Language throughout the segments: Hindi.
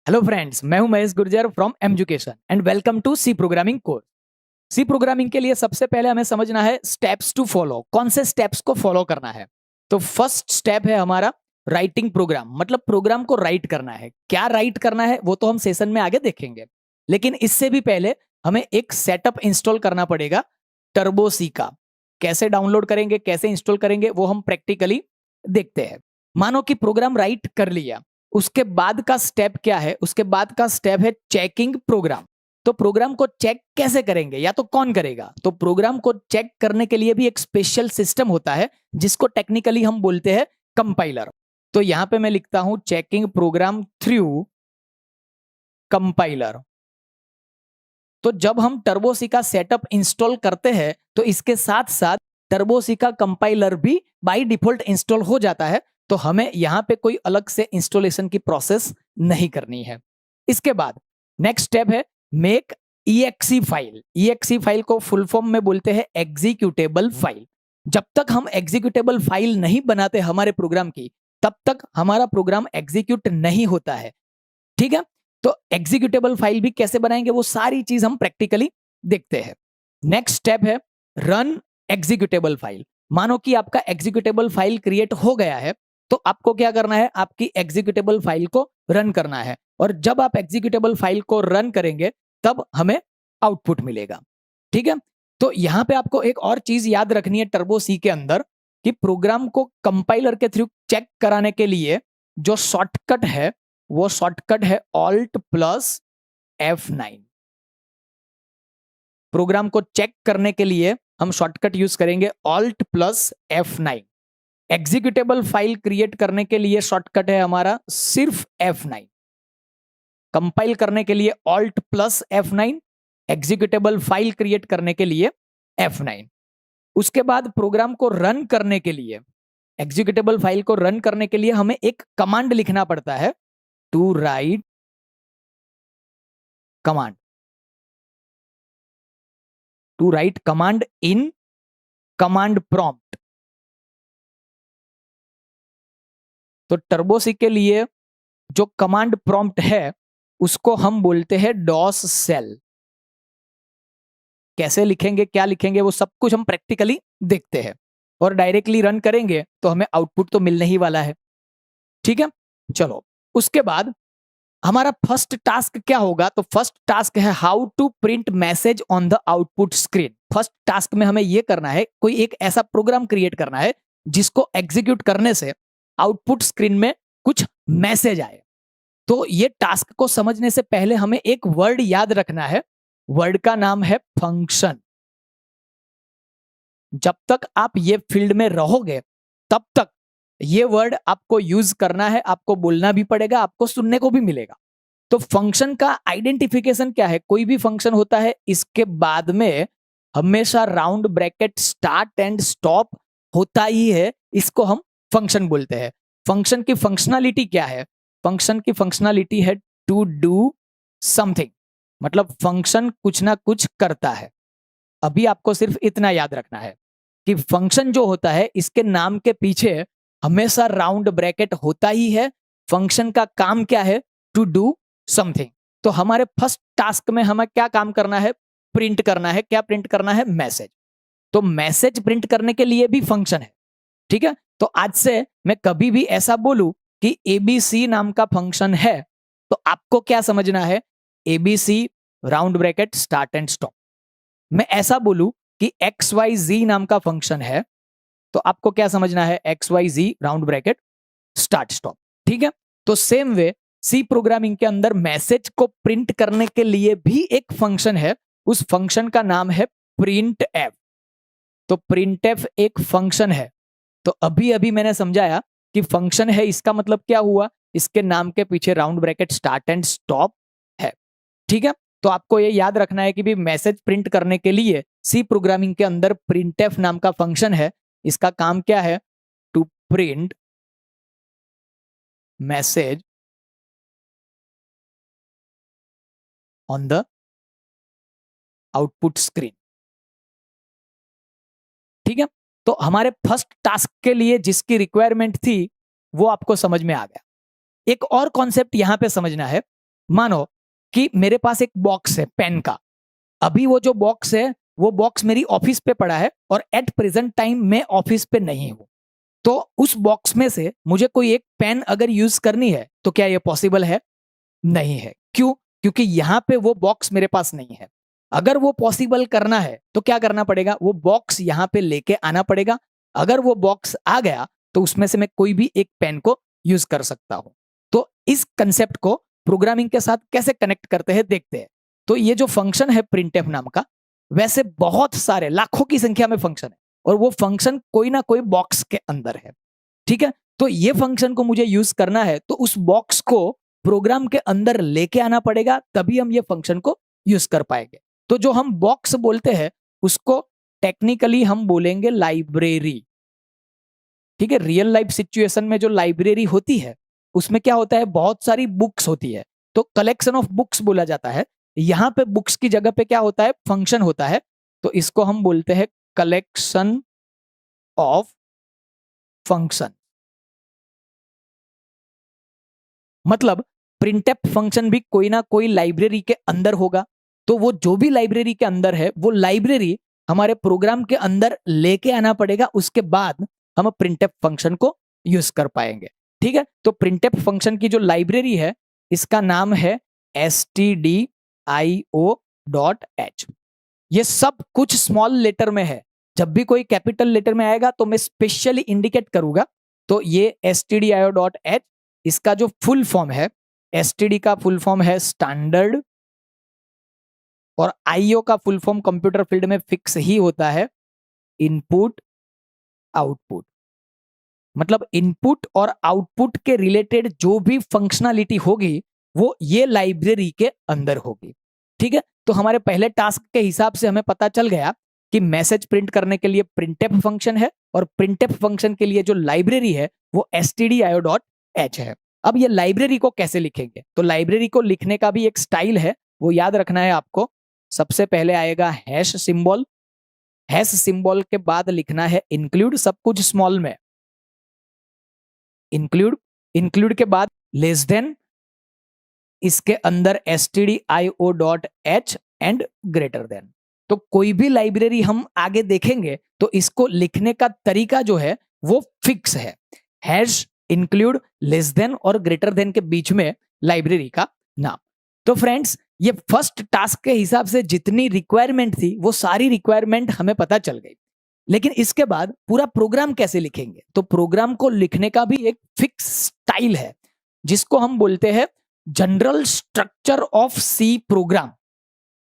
हेलो फ्रेंड्स, मैं हूं Mahesh Gurjar from education and welcome to C programming course. C programming के लिए सबसे पहले हमें समझना है स्टेप्स टू फॉलो, कौन से स्टेप्स को फॉलो करना है। तो फर्स्ट स्टेप है हमारा राइटिंग प्रोग्राम, मतलब प्रोग्राम को राइट करना है। क्या राइट करना है वो तो हम सेशन में आगे देखेंगे, लेकिन इससे भी पहले हमें एक सेटअप इंस्टॉल करना पड़ेगा टर्बो सी का। कैसे डाउनलोड करेंगे, कैसे इंस्टॉल करेंगे, वो हम प्रैक्टिकली देखते हैं। मानो कि प्रोग्राम राइट कर लिया, उसके बाद का स्टेप क्या है? उसके बाद का स्टेप है चेकिंग प्रोग्राम। तो प्रोग्राम को चेक कैसे करेंगे, या तो कौन करेगा? तो प्रोग्राम को चेक करने के लिए भी एक स्पेशल सिस्टम होता है जिसको टेक्निकली हम बोलते हैं कंपाइलर। तो यहां पे मैं लिखता हूं चेकिंग प्रोग्राम थ्रू कंपाइलर। तो जब हम टर्बोसी का सेटअप इंस्टॉल करते हैं तो इसके साथ साथ टर्बोसी का कंपाइलर भी बाय डिफॉल्ट इंस्टॉल हो जाता है। तो हमें यहां पे कोई अलग से इंस्टॉलेशन की प्रोसेस नहीं करनी है। इसके बाद नेक्स्ट स्टेप है make EXE file. EXE file को फुल फॉर्म में बोलते हैं एग्जीक्यूटेबल फाइल। जब तक हम एग्जीक्यूटेबल फाइल नहीं बनाते हमारे प्रोग्राम की, तब तक हमारा प्रोग्राम एग्जीक्यूट नहीं होता है। ठीक है, तो एग्जीक्यूटेबल फाइल भी कैसे बनाएंगे वो सारी चीज हम प्रैक्टिकली देखते हैं। नेक्स्ट स्टेप है रन एग्जीक्यूटेबल फाइल। मानो कि आपका एग्जीक्यूटेबल फाइल क्रिएट हो गया है, तो आपको क्या करना है? आपकी एग्जीक्यूटेबल फाइल को रन करना है। और जब आप एग्जीक्यूटेबल फाइल को रन करेंगे तब हमें आउटपुट मिलेगा। ठीक है, तो यहां पे आपको एक और चीज याद रखनी है टर्बो सी के अंदर, कि प्रोग्राम को कंपाइलर के थ्रू चेक कराने के लिए जो शॉर्टकट है वो शॉर्टकट है ऑल्ट प्लस F9। प्रोग्राम को चेक करने के लिए हम शॉर्टकट यूज करेंगे alt plus F9। Executable file create करने के लिए शॉर्टकट है हमारा सिर्फ F9। कंपाइल करने के लिए alt plus F9, executable file create करने के लिए F9। उसके बाद प्रोग्राम को रन करने के लिए, एग्जीक्यूटेबल फाइल को रन करने के लिए हमें एक कमांड लिखना पड़ता है, to write command. To write command in command prompt. तो टर्बोसी के लिए जो कमांड प्रॉम्प्ट है उसको हम बोलते हैं डॉस सेल। कैसे लिखेंगे, क्या लिखेंगे, वो सब कुछ हम प्रैक्टिकली देखते हैं। और डायरेक्टली रन करेंगे तो हमें आउटपुट तो मिलने ही वाला है। ठीक है, चलो उसके बाद हमारा फर्स्ट टास्क क्या होगा? तो फर्स्ट टास्क है how to print message on the output screen. First task में हमें यह करना है, कोई एक ऐसा प्रोग्राम क्रिएट करना है जिसको एग्जीक्यूट करने से आउटपुट स्क्रीन में कुछ मैसेज आए। तो ये टास्क को समझने से पहले हमें एक वर्ड याद रखना है। वर्ड का नाम है फंक्शन। जब तक आप ये फील्ड में रहोगे तब तक ये वर्ड आपको यूज करना है, आपको बोलना भी पड़ेगा, आपको सुनने को भी मिलेगा। तो फंक्शन का आइडेंटिफिकेशन क्या है? कोई भी फंक्शन होता है इसके बाद में हमेशा round bracket start and stop होता ही है, इसको हम फंक्शन बोलते हैं। फंक्शन की फंक्शनलिटी क्या है? फंक्शन की फंक्शनलिटी है टू डू समथिंग, मतलब फंक्शन कुछ ना कुछ करता है। अभी आपको सिर्फ इतना याद रखना है कि फंक्शन जो होता है इसके नाम के पीछे हमेशा राउंड ब्रैकेट होता ही है। फंक्शन का काम क्या है? To do something. तो हमारे फर्स्ट टास्क में हमें क्या काम करना है? प्रिंट करना है। क्या प्रिंट करना है? मैसेज। तो मैसेज प्रिंट करने के लिए भी फंक्शन है। ठीक है, तो आज से मैं कभी भी ऐसा बोलूं कि एबीसी नाम का फंक्शन है, तो आपको क्या समझना है? ABC round bracket start and stop. मैं ऐसा बोलूं कि XYZ नाम का फंक्शन है, तो आपको क्या समझना है? XYZ round bracket start stop. ठीक है, तो सेम वे सी प्रोग्रामिंग के अंदर मैसेज को प्रिंट करने के लिए भी एक फंक्शन है। उस फंक्शन का नाम है प्रिंट एफ। तो प्रिंट एफ एक फंक्शन है। तो अभी अभी मैंने समझाया कि फंक्शन है, इसका मतलब क्या हुआ? इसके नाम के पीछे round bracket start and stop है। ठीक है, तो आपको ये याद रखना है कि भी मैसेज प्रिंट करने के लिए सी प्रोग्रामिंग के अंदर प्रिंटफ नाम का फंक्शन है। इसका काम क्या है? To print message on the output screen. ठीक है, तो हमारे फर्स्ट टास्क के लिए जिसकी रिक्वायरमेंट थी वो आपको समझ में आ गया। एक और कॉन्सेप्ट यहां पे समझना है मानो कि मेरे पास एक बॉक्स है पेन का, अभी वो जो बॉक्स है वो बॉक्स मेरी ऑफिस पे पड़ा है और एट प्रेजेंट टाइम मैं ऑफिस पे नहीं हूं, तो उस बॉक्स में से मुझे कोई एक पेन अगर यूज करनी है तो क्या ये पॉसिबल है? नहीं है। क्यों? क्योंकि यहां पे वो बॉक्स मेरे पास नहीं है। अगर वो पॉसिबल करना है तो क्या करना पड़ेगा? वो बॉक्स यहां पे लेके आना पड़ेगा। अगर वो बॉक्स आ गया तो उसमें से मैं कोई भी एक पेन को यूज कर सकता हूं। तो इस कंसेप्ट को प्रोग्रामिंग के साथ कैसे कनेक्ट करते हैं देखते हैं। तो ये जो फंक्शन है प्रिंटफ नाम का, वैसे बहुत सारे लाखों की संख्या में फंक्शन है और वो फंक्शन कोई ना कोई बॉक्स के अंदर है। ठीक है, तो ये फंक्शन को मुझे यूज करना है तो उस बॉक्स को प्रोग्राम के अंदर लेके आना पड़ेगा, तभी हम ये फंक्शन को यूज कर पाएंगे। तो जो हम बॉक्स बोलते हैं उसको टेक्निकली हम बोलेंगे लाइब्रेरी। ठीक है, रियल लाइफ सिचुएशन में जो लाइब्रेरी होती है उसमें क्या होता है, बहुत सारी बुक्स होती है, तो कलेक्शन ऑफ बुक्स बोला जाता है। यहां पे बुक्स की जगह पे क्या होता है, फंक्शन होता है, तो इसको हम बोलते हैं कलेक्शन ऑफ फंक्शन। मतलब प्रिंटफ फंक्शन भी कोई ना कोई लाइब्रेरी के अंदर होगा, तो वो जो भी लाइब्रेरी के अंदर है वो लाइब्रेरी हमारे प्रोग्राम के अंदर लेके आना पड़ेगा, उसके बाद हम प्रिंटफ फंक्शन को यूज कर पाएंगे। ठीक है, तो प्रिंटफ फंक्शन की जो लाइब्रेरी है इसका नाम है stdio.h। ये सब कुछ स्मॉल लेटर में है, जब भी कोई कैपिटल लेटर में आएगा तो मैं स्पेशली इंडिकेट करूंगा। तो ये stdio.h, इसका जो फुल फॉर्म है, एसटीडी का फुल फॉर्म है स्टैंडर्ड, और आईओ का फुल फॉर्म कंप्यूटर फील्ड में फिक्स ही होता है, इनपुट आउटपुट। मतलब इनपुट और आउटपुट के रिलेटेड जो भी फंक्शनैलिटी होगी वो ये लाइब्रेरी के अंदर होगी। ठीक है, तो हमारे पहले टास्क के हिसाब से हमें पता चल गया कि मैसेज प्रिंट करने के लिए प्रिंटफ फंक्शन है और प्रिंटफ फंक्शन के लिए जो लाइब्रेरी है वो stdio.h है। अब ये लाइब्रेरी को कैसे लिखेंगे? तो लाइब्रेरी को लिखने का भी एक स्टाइल है, वो याद रखना है आपको। सबसे पहले आएगा हैश सिंबल, हैश सिंबल के बाद लिखना है इंक्लूड, सब कुछ स्मॉल में, इंक्लूड, इंक्लूड के बाद लेस देन, इसके अंदर stdio.h एंड ग्रेटर देन। तो कोई भी लाइब्रेरी हम आगे देखेंगे तो इसको लिखने का तरीका जो है वो फिक्स है, हैश, इंक्लूड, लेस देन और ग्रेटर देन के बीच में लाइब्रेरी का नाम। तो फ्रेंड्स, ये फर्स्ट टास्क के हिसाब से जितनी रिक्वायरमेंट थी वो सारी रिक्वायरमेंट हमें पता चल गई। लेकिन इसके बाद पूरा प्रोग्राम कैसे लिखेंगे? तो प्रोग्राम को लिखने का भी एक फिक्स स्टाइल है जिसको हम बोलते हैं general structure of C program.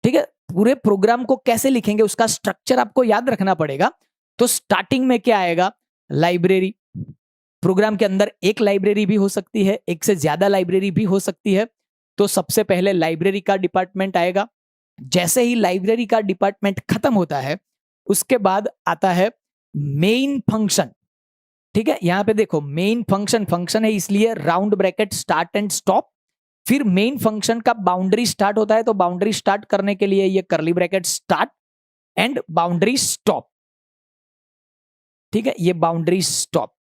ठीक है, पूरे प्रोग्राम को कैसे लिखेंगे उसका स्ट्रक्चर आपको याद रखना पड़ेगा। तो स्टार्टिंग में क्या आएगा? लाइब्रेरी। प्रोग्राम के अंदर एक लाइब्रेरी भी हो सकती है, एक से ज्यादा लाइब्रेरी भी हो सकती है। तो सबसे पहले लाइब्रेरी का डिपार्टमेंट आएगा। जैसे ही लाइब्रेरी का डिपार्टमेंट खत्म होता है उसके बाद आता है मेन फंक्शन। ठीक है, यहां पे देखो मेन फंक्शन, फंक्शन है इसलिए round bracket start and stop. फिर मेन फंक्शन का बाउंड्री स्टार्ट होता है, तो बाउंड्री स्टार्ट करने के लिए ये curly bracket start and boundary stop. ठीक है, ये बाउंड्री स्टॉप।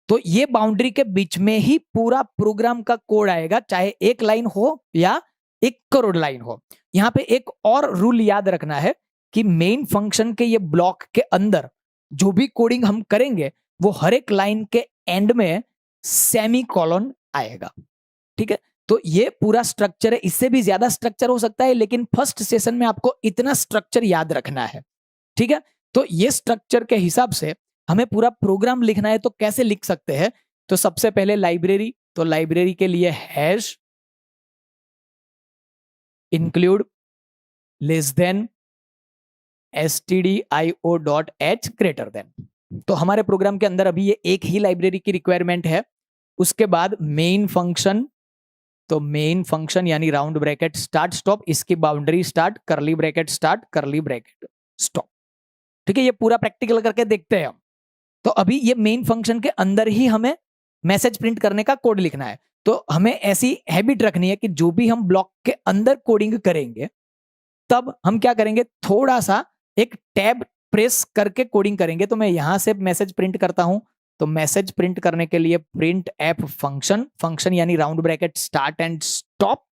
तो ये बाउंड्री के बीच में ही पूरा प्रोग्राम का कोड आएगा, चाहे एक लाइन हो या 1 करोड़ लाइन हो। यहां पे एक और रूल याद रखना है कि मेन फंक्शन के ये ब्लॉक के अंदर जो भी कोडिंग हम करेंगे वो हर एक लाइन के एंड में सेमी कॉलन आएगा। ठीक है, तो ये पूरा स्ट्रक्चर है, इससे भी ज्यादा स्ट्रक्चर हो सकता है लेकिन फर्स्ट सेशन में आपको इतना स्ट्रक्चर याद रखना है। ठीक है, तो ये स्ट्रक्चर के हिसाब से हमें पूरा प्रोग्राम लिखना है, तो कैसे लिख सकते हैं? तो सबसे पहले लाइब्रेरी, तो लाइब्रेरी के लिए hash include less than stdio.h greater than. तो हमारे प्रोग्राम के अंदर अभी ये एक ही लाइब्रेरी की रिक्वायरमेंट है। उसके बाद मेन फंक्शन, तो मेन फंक्शन यानी राउंड ब्रैकेट स्टार्ट स्टॉप, इसकी boundary start, curly bracket start, curly bracket stop. ठीक है, ये पूरा प्रैक्टिकल करके देखते हैं हम। तो अभी ये मेन फंक्शन के अंदर ही हमें मैसेज प्रिंट करने का कोड लिखना है। तो हमें ऐसी हैबिट रखनी है कि जो भी हम ब्लॉक के अंदर कोडिंग करेंगे तब हम क्या करेंगे, थोड़ा सा एक टैब प्रेस करके कोडिंग करेंगे। तो मैं यहां से मैसेज प्रिंट करता हूं, तो मैसेज प्रिंट करने के लिए प्रिंट एफ फंक्शन, फंक्शन यानी round bracket start and stop,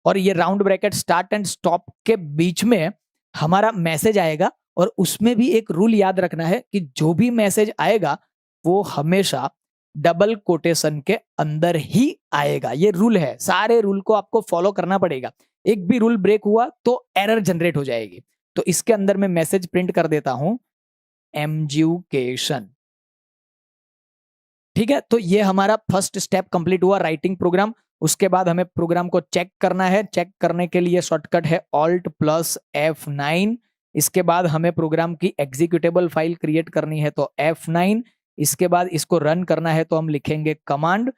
और ये round bracket start and stop के बीच में हमारा मैसेज आएगा, और उसमें भी एक रूल याद रखना है कि जो भी मैसेज आएगा वो हमेशा डबल कोटेशन के अंदर ही आएगा। ये रूल है, सारे रूल को आपको फॉलो करना पड़ेगा। एक भी रूल ब्रेक हुआ तो एरर जनरेट हो जाएगी। तो इसके अंदर मैं मैसेज प्रिंट कर देता हूं, एजुकेशन। ठीक है, तो ये हमारा फर्स्ट स्टेप कंप्लीट हुआ, राइटिंग प्रोग्राम। उसके बाद हमें प्रोग्राम को चेक करना है। चेक करने के लिए शॉर्टकट है Alt+F9। इसके बाद हमें प्रोग्राम की एग्जीक्यूटेबल फाइल क्रिएट करनी है तो F9। इसके बाद इसको रन करना है तो हम लिखेंगे कमांड।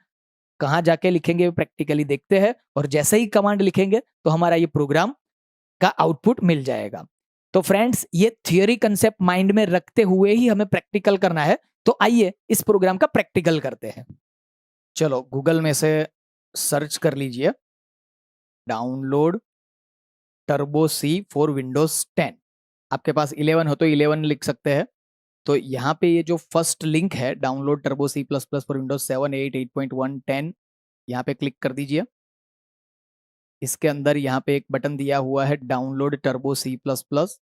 कहाँ जाके लिखेंगे प्रैक्टिकली देखते हैं, और जैसे ही कमांड लिखेंगे तो हमारा ये प्रोग्राम का आउटपुट मिल जाएगा। तो फ्रेंड्स, ये थियोरी कंसेप्ट माइंड में रखते हुए ही हमें प्रैक्टिकल करना है। तो आइए इस प्रोग्राम का प्रैक्टिकल करते हैं। चलो गूगल में से सर्च कर लीजिए, download turbo C for windows 10। आपके पास 11 हो तो 11 लिख सकते हैं। तो यहाँ पे ये जो फर्स्ट लिंक है, download turbo C plus plus for windows 7, 8, 8.1, 10, यहाँ पे क्लिक कर दीजिए। इसके अंदर यहाँ पे एक बटन दिया हुआ है download turbo C plus plus.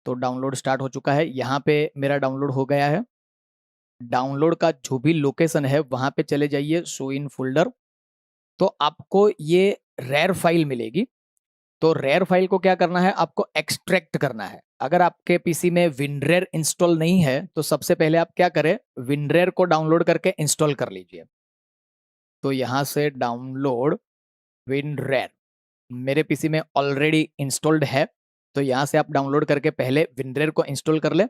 तो डाउनलोड स्टार्ट हो चुका है, यहाँ पे मेरा डाउनलोड हो गया है। डाउनलोड का जो भी लोकेशन है वहां पे चले जाइए, शो इन फोल्डर। तो आपको ये रेयर फाइल मिलेगी। तो रेयर फाइल को क्या करना है, आपको एक्सट्रैक्ट करना है। अगर आपके पीसी में विनरेयर इंस्टॉल नहीं है तो सबसे पहले आप क्या करें, विनरेयर को डाउनलोड करके इंस्टॉल कर लीजिए। तो यहां से डाउनलोड विनरेयर मेरे पीसी में ऑलरेडी इंस्टॉल्ड है, तो यहां से आप डाउनलोड करके पहले विनरेयर को इंस्टॉल कर ले।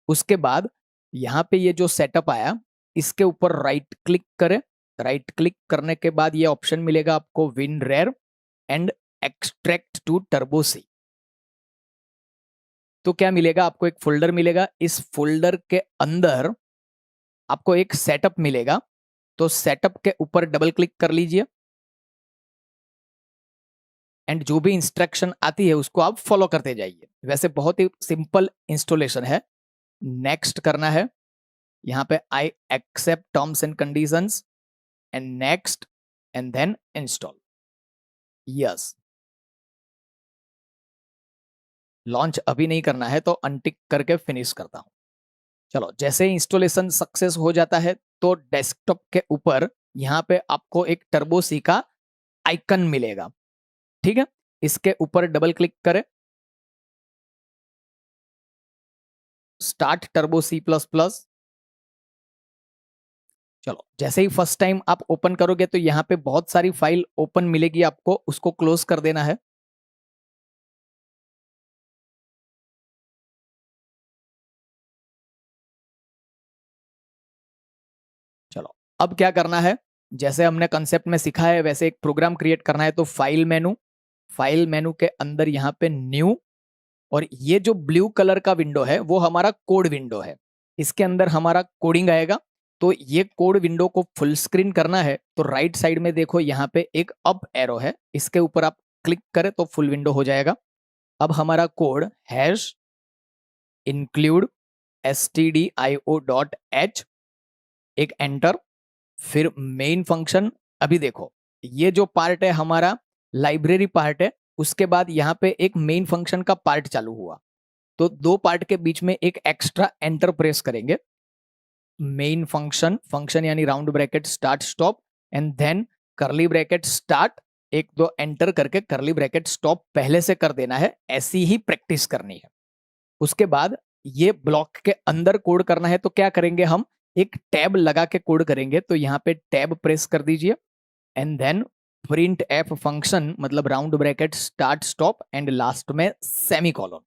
उसके बाद यहाँ पे ये जो सेटअप आया, इसके ऊपर राइट क्लिक करें। राइट क्लिक करने के बाद ये ऑप्शन मिलेगा आपको विनरेयर एंड एक्सट्रैक्ट टू टर्बो सी। तो क्या मिलेगा, आपको एक फोल्डर मिलेगा। इस फोल्डर के अंदर आपको एक सेटअप मिलेगा। तो सेटअप के ऊपर डबल क्लिक कर लीजिए, एंड जो भी इंस्ट्रक्शन आती है उसको आप फॉलो करते जाइए। वैसे बहुत ही सिंपल इंस्टॉलेशन है। नेक्स्ट करना है, यहाँ पे I accept terms and conditions, and next, and then install. Yes, launch अभी नहीं करना है तो अनटिक करके फिनिश करता हूं। चलो, जैसे ही इंस्टॉलेशन सक्सेस हो जाता है तो डेस्कटॉप के ऊपर यहां पे आपको एक टर्बो सी का आइकन मिलेगा। ठीक है, इसके ऊपर डबल क्लिक करें, start turbo C plus plus. चलो, जैसे ही फर्स्ट टाइम आप ओपन करोगे तो यहाँ पे बहुत सारी फाइल ओपन मिलेगी आपको, उसको क्लोज कर देना है। चलो, अब क्या करना है, जैसे हमने कंसेप्ट में सीखा है वैसे एक प्रोग्राम क्रिएट करना है। तो फाइल मेनू के अंदर यहाँ पे न्यू, और ये जो ब्लू कलर का विंडो है वो हमारा कोड विंडो है। इसके अंदर हमारा कोडिंग आएगा। तो ये कोड विंडो को फुल स्क्रीन करना है तो राइट साइड में देखो यहाँ पे एक अप एरो है, इसके ऊपर आप क्लिक करें तो फुल विंडो हो जाएगा। अब हमारा कोड हैश इंक्लूड stdio.h, एक एंटर, फिर मेन फंक्शन। अभी देखो ये जो पार्ट है हमारा लाइब्रेरी पार्ट है, उसके बाद यहाँ पे एक मेन फंक्शन का पार्ट चालू हुआ। तो दो पार्ट के बीच में एक एक्स्ट्रा एंटर प्रेस करेंगे। मेन फंक्शन यानी round bracket start stop, and then curly bracket start, एक दो एंटर करके करली ब्रैकेट स्टॉप पहले से कर देना है। ऐसी ही प्रैक्टिस करनी है। उसके बाद ये ब्लॉक के अंदर कोड करना है। तो क्या करेंगे, हम एक टैब लगा के कोड करेंगे। तो यहाँ पे टैब प्रेस कर दीजिए, and then printf function, मतलब round bracket start stop and last में सेमीकोलन।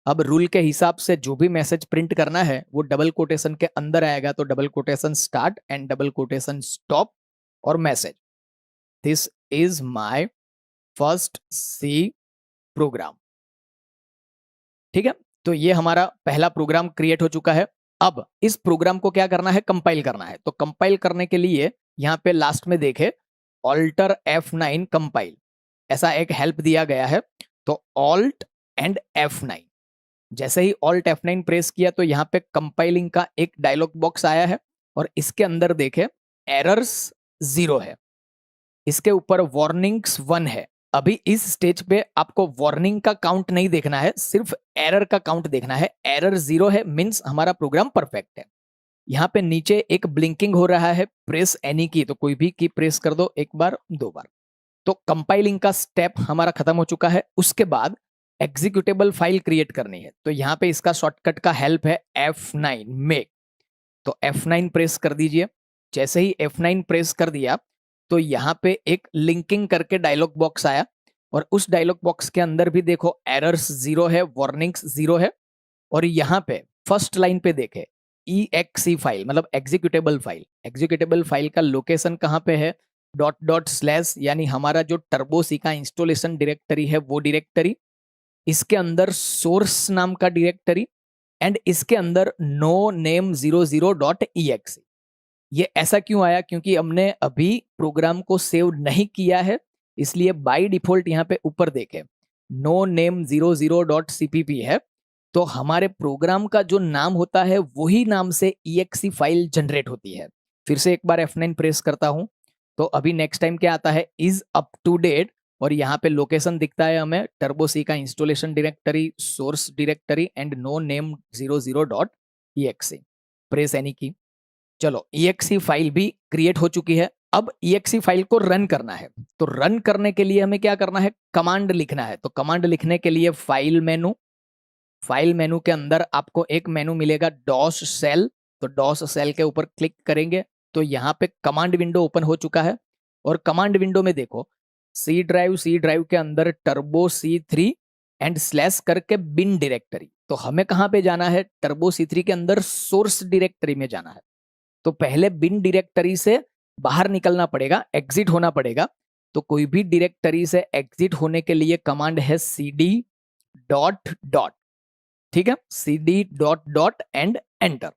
अब रूल के हिसाब से जो भी मैसेज प्रिंट करना है वो डबल कोटेशन के अंदर आएगा। तो double quotation start and double quotation stop और message, this is my first C program. ठीक है, तो ये हमारा पहला प्रोग्राम क्रिएट हो चुका है। अब इस प्रोग्राम को क्या करना है, कंपाइल करना है। तो कंपाइल करने के लिए यहाँ पे लास्ट में देखे ऑल्टर F9 कंपाइल, ऐसा एक हेल्प दिया गया है। तो ऑल्ट एंड F9, जैसे ही ऑल्ट F9 प्रेस किया तो यहाँ पे कंपाइलिंग का एक डायलॉग बॉक्स आया है, और इसके अंदर देखे एरर्स 0 है, इसके ऊपर वार्निंग्स 1 है। अभी इस स्टेज पे आपको वार्निंग का काउंट नहीं देखना है, सिर्फ एरर का काउंट देखना है। एरर 0 है मींस हमारा प्रोग्राम परफेक्ट है। यहाँ पे नीचे एक ब्लिंकिंग हो रहा है, प्रेस एनी की, तो कोई भी की प्रेस कर दो, एक बार 2 बार। तो कंपाइलिंग का स्टेप हमारा खत्म हो चुका है। उसके बाद एग्जीक्यूटेबल फाइल क्रिएट करनी है, तो यहाँ पे इसका शॉर्टकट का हेल्प है F9 मेक। तो F9 प्रेस कर दीजिए। जैसे ही F9 प्रेस कर दिया तो यहाँ पे एक लिंकिंग करके डायलॉग बॉक्स आया, और उस डायलॉग बॉक्स के अंदर भी देखो एरर्स 0 है, वार्निंग्स 0 है। और यहाँ पे फर्स्ट लाइन पे देखे exe फाइल मतलब एग्जीक्यूटेबल फाइल। एग्जीक्यूटेबल फाइल का लोकेशन कहाँ पे है, डॉट डॉट स्लैश, यानी हमारा जो टर्बो सी का इंस्टॉलेशन डायरेक्टरी है वो डायरेक्टरी, इसके अंदर सोर्स नाम का डायरेक्टरी, एंड इसके अंदर नो नेम 00.exe। ये ऐसा क्यों आया, क्योंकि हमने अभी प्रोग्राम को सेव नहीं किया है, इसलिए बाय डिफॉल्ट यहाँ पे ऊपर देखे नो नेम 00.cpp है। तो हमारे प्रोग्राम का जो नाम होता है वही नाम से exe फाइल जनरेट होती है। फिर से एक बार F9 प्रेस करता हूं, तो अभी नेक्स्ट टाइम क्या आता है, इज अप टू डेट, और यहाँ पे लोकेशन दिखता है हमें टर्बो सी का installation directory, source directory and no name 00.exe। Press any key. चलो exe फाइल भी क्रिएट हो चुकी है। अब exe फाइल को रन करना है, तो रन करने के लिए हमें क्या करना है, कमांड लिखना है। तो कमांड लिखने के लिए फाइल मेनू, फाइल मेनू के अंदर आपको एक मेनू मिलेगा डॉस सेल, तो डॉस सेल के ऊपर क्लिक करेंगे तो यहाँ पे कमांड विंडो ओपन हो चुका है। और कमांड विंडो में देखो सी ड्राइव के अंदर टर्बो C3 एंड स्लैश करके बिन डायरेक्टरी। तो हमें कहाँ पे जाना है, टर्बो C3 के अंदर सोर्स डायरेक्टरी में जाना है। तो पहले बिन डायरेक्टरी से बाहर निकलना पड़ेगा, एग्जिट होना पड़ेगा। तो कोई भी डायरेक्टरी से एग्जिट होने के लिए कमांड है cd डॉट डॉट, ठीक है, cd dot dot and enter.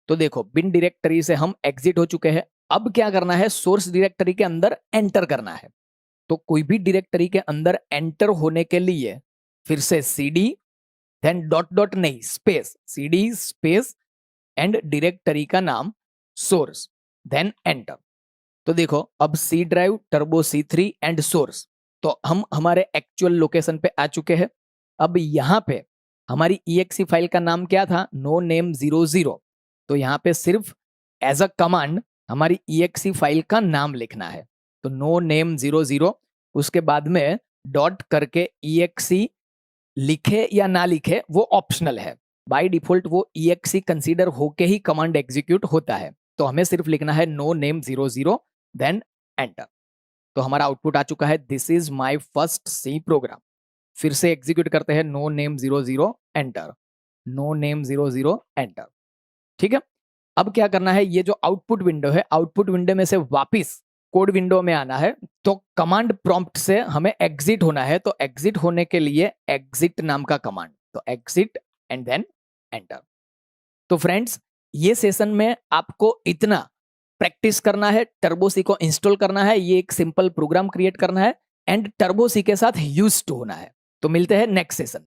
तो देखो बिन डायरेक्टरी से हम एग्जिट हो चुके हैं। अब क्या करना है, सोर्स डायरेक्टरी के अंदर एंटर करना है। तो कोई भी डायरेक्टरी के अंदर एंटर होने के लिए फिर से cd देन डॉट डॉट नहीं space, cd space and directory का नाम सोर्स देन एंटर। तो देखो अब C drive turbo C3 and source, तो हम हमारे एक्चुअल लोकेशन पे आ चुके हैं। अब यहाँ पे हमारी exe फाइल का नाम क्या था, नो नेम 00। तो यहाँ पे सिर्फ एज अ कमांड हमारी exe फाइल का नाम लिखना है। तो नो नेम 00, उसके बाद में डॉट करके exe लिखे या ना लिखे वो ऑप्शनल है। बाय डिफॉल्ट वो exe कंसीडर होके ही कमांड एग्जीक्यूट होता है। तो हमें सिर्फ लिखना है नो नेम 00 देन एंटर। तो हमारा आउटपुट आ चुका है, this is my first C program. फिर से एग्जीक्यूट करते हैं, no name 00 enter, no name 00 enter. ठीक है, अब क्या करना है, ये जो आउटपुट विंडो है, आउटपुट विंडो में से वापस कोड विंडो में आना है। तो कमांड प्रॉम्प्ट से हमें एग्जिट होना है। तो एग्जिट होने के लिए एग्जिट नाम का कमांड, तो एग्जिट एंड देन एंटर। तो फ्रेंड्स, ये सेशन में आपको इतना प्रैक्टिस करना है, टर्बो सी को इंस्टॉल करना है, ये एक सिंपल प्रोग्राम क्रिएट करना है एंड टर्बो सी के साथ यूज्ड होना है। तो मिलते हैं नेक्स्ट सेशन।